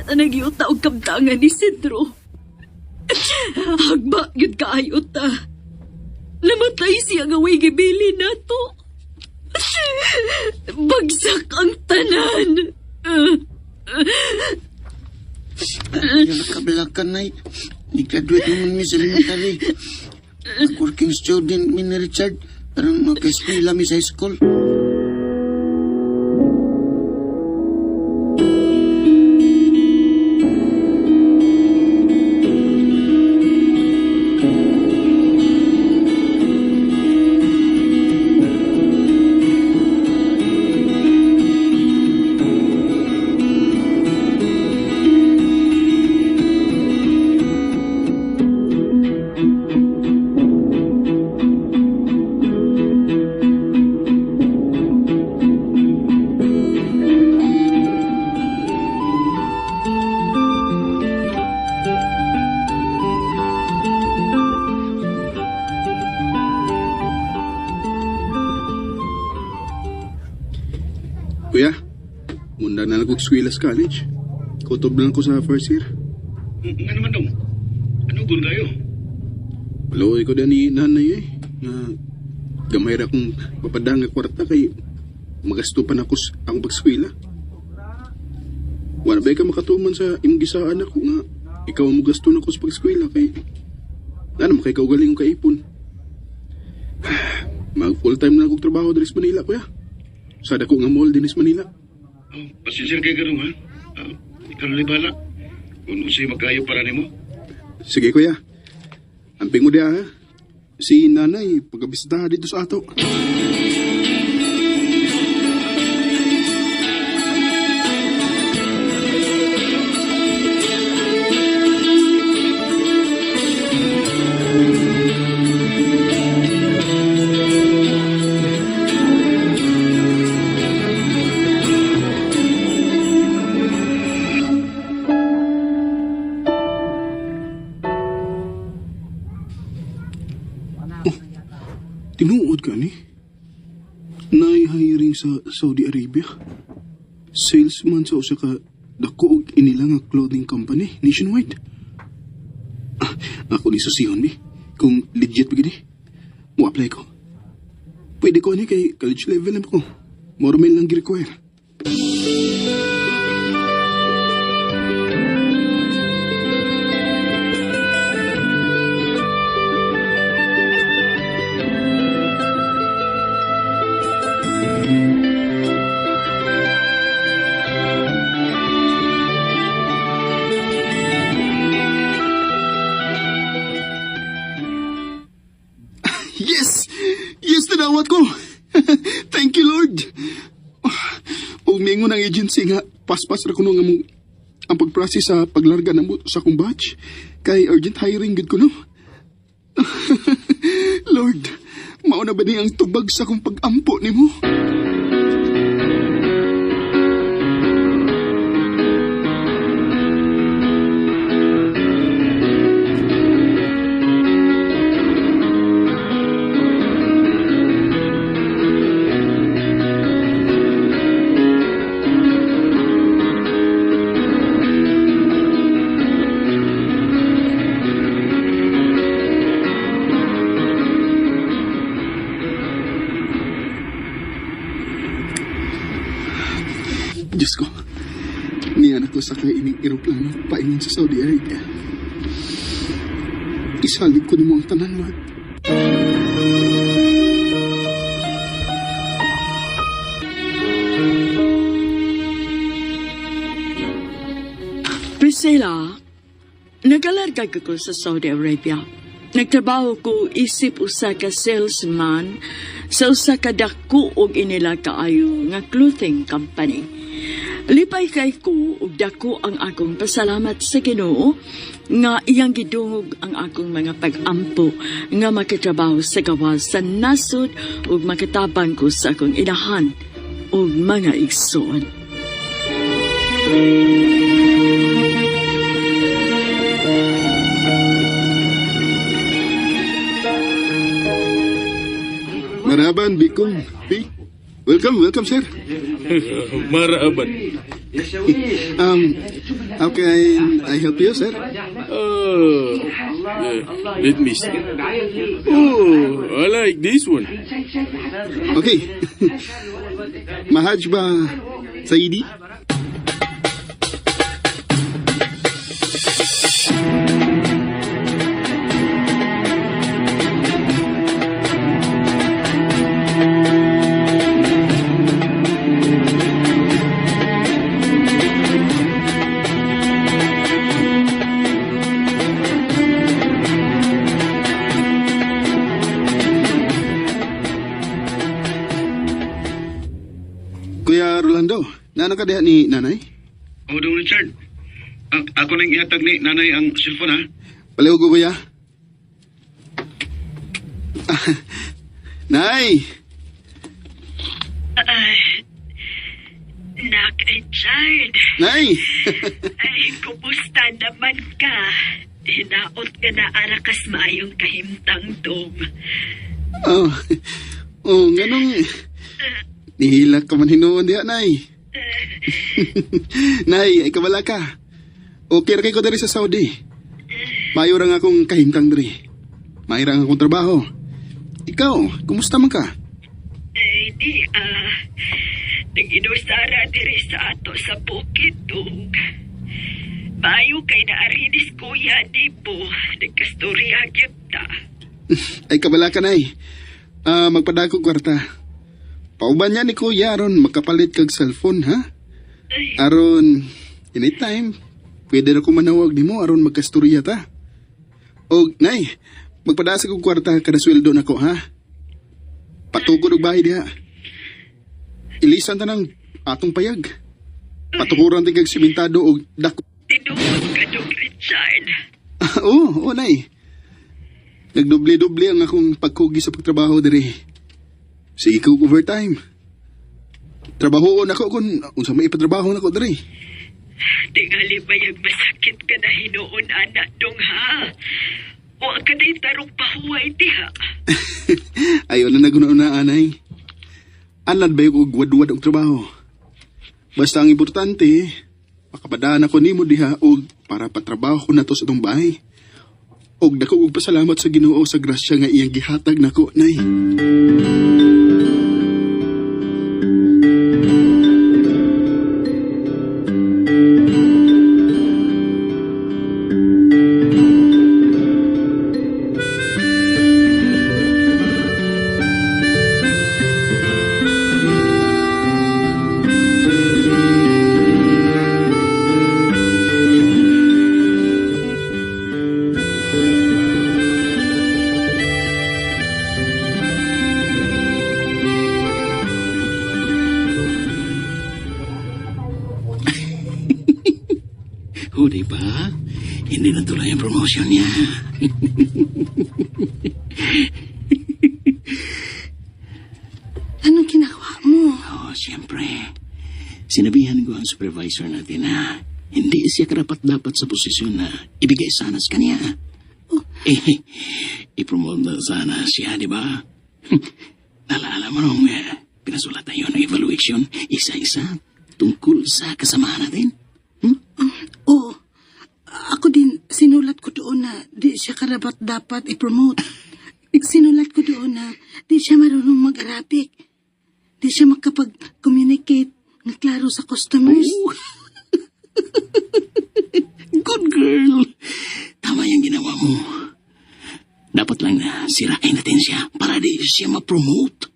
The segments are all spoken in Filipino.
tanang yuta og kamtangan ni Sidro. Hagba yun kaayo ta. Namatay siya nga way gibili nato. Bagsak ang tanan. Yung nakabalakan na i-graduate naman mi sa elementary. Working student mi ni Richard. Parang mag-eskwela mi sa high school. Kuya, munda na lang kong eskwela sa college. Kutob na lang ko sa first year. Nga naman dong. Ano gun kayo? Paloy ko na ni nanay na gamay ra kong papadang nga kwarta kay magasto pa na ako akong pag-eskwela. Wala ba ka makatuman sa imong gisaan ako nga ikaw ang magasto na ko sa pag-eskwela kay ano kay kaugaling kong kaipon. Mag full time na akong trabaho diri sa Manila, kuya. Sa dako nga mall din sa Manila. Pasensya kay garong ha. Ikaw na bala. Kung usay magkayo para nimo. Sige, kuya. Amping mo diya, ha? Si nanay, pagkabisita dito sa ato. Tinuod ka ni? Nai-hiring sa Saudi Arabia. Salesman sa usa ka dako og inila nga clothing company nationwide. Ako ni susihon mi. Kung legit ba gini, mo apply ko. Pwede ko ni kay college level lang ko. More mail lang gi-require. Yes! Yes, nadawat ko! Thank you, Lord! O mingon ang agency nga, paspas ra kuno nga mong ang pag-process sa paglarga na mo sa akong batch. Kay urgent hiring gud ko, no? Lord, mauna ba ni ang tubag sa akong pag-ampo ni mo? Diyos ko, niyan ako sakay ining eroplano paingon sa Saudi Arabia. Isalig ko ni mo ang tanan, Lord. Priscilla, nagalarga ko sa Saudi Arabia. Nagtrabaho ko isip usa ka salesman sa usa ka dako og inila kaayo nga clothing company. Lipay kay ko ug dako ang akong pasalamat sa Ginoo nga iyang gidungog ang akong mga pag-ampo nga makatrabaho sa gawas sa nasod ug makatabang ko sa akong inahan ug mga igsoon. Maraban, Bikong. Welcome, sir. Maraaban. How can I help you, sir? Let me see. Oh, I like this one. Okay. Mahaj ba Saidi? Kuya Rolando, naano ka diha ni nanay? O, Dong Richard. Ako nang ihatag ni nanay ang cellphone, ha? Paliw ko, kuya. Ah, Nay! Nak, Richard. Nay! Ay, kumusta naman ka? Hinaot ka na arakas maayong kahimtang dong. Oh, ganong... Nihilak ka man hinuon diha, Nay. Nay, ay kabala ka. Okay ra kay ko diri sa Saudi. Mayo ra nga akong kahimtang diri. Mayo ra nga akong trabaho. Ikaw, kumusta man ka? Ay, nag-inusara diri sa ato sa bukid dong. Bayo kay naarinis kuya di po. Nagkastorya kita. Ay kabala ka, Nay. Magpadako kwarta. Pauban niya ni Kuya aron makapalit kag cellphone, ha? Ay, Aron, anytime, pwede na ko manawag ni mo aron magkastorya ta. O, Nay, magpadasa kong kwarta kada sweldo na ko, ha? Patukod og bahay diha. Ilisan ta ng atong payag. Patukuran ti kag simentado og dako. tinuod ka dong, Richard. Oo, Nay. Nagdoble-doble ang akong pagkugi sa pagtrabaho diri. Sige ko overtime. Trabaho ako kung unsa may ipatrabaho na ko diri. Tingali ba yung masakit ka na hinuon, anak dong, ha? O ka na'y tarong pahuway, di, ha? Ayaw na naguna-una, anay. Anad ba yung ugwad-wad og trabaho? Basta ang importante, makapadaan ako nimo diha og para patrabaho ko na to sa itong bahay. Og dako og pasalamat sa Ginoo sa grasya nga iyang gihatag nako, nay. O, di ba? Hindi natuloy ang promotion niya. Anong ginagawa mo? Oh, siyempre. Sinabihan ko ang supervisor natin na hindi siya karapat-dapat sa posisyon na ibigay sana sa kanya. I-promote na sana siya, di ba? Nalala mo nung pinasulatan yun ng evaluation, isa-isa, tungkol sa kasamahan natin. Oo. Ako din, sinulat ko doon na di siya karapat dapat i-promote. Sinulat ko doon na di siya marunong mag-Arabic. Di siya makapag-communicate ng klaro sa customers. Oh. Good girl. Tama yung ginawa mo. Dapat lang na sirain natin siya para di siya ma-promote.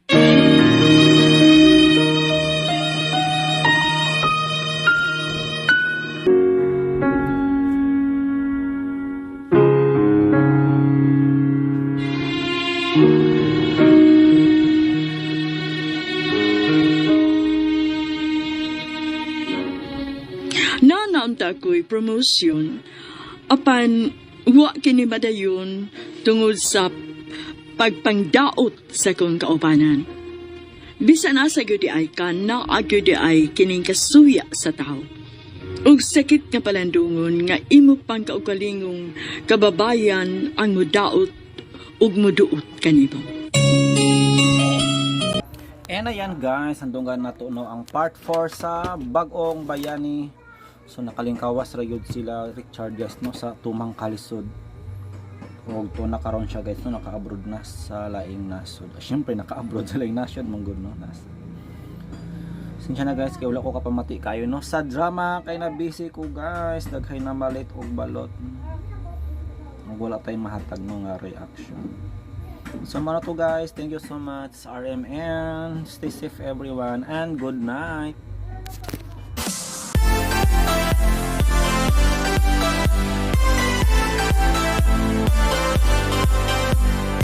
Nanaamta ko'y promotion, apan wa kini madayon tungod sa pagpangdaot sa kong kaupanan. Bisan asa gyud ay kana gyud ay kining kasuya sa tao. Ug sakit nga palandungon nga imo pang kaugalingong kababayan ang mudaot ug muduot kanimo. And ayan guys, handungan na to no ang part 4 sa Bag-ong Bayani. So nakalingkawas ra yun sila Richard guys no sa tumang kalisod. Og to nakaroon siya guys no, naka-abroad na sa laing nasod. Syempre naka-abroad sa laing nasod mong good no. Sinsya na guys, kay wala ko kapamati kayo no sa drama, kay na busy ko guys, daghay na malit og balot. Wala tayong mahatag no nga reaction. So mga to guys, thank you so much RMN. Stay safe everyone and good night.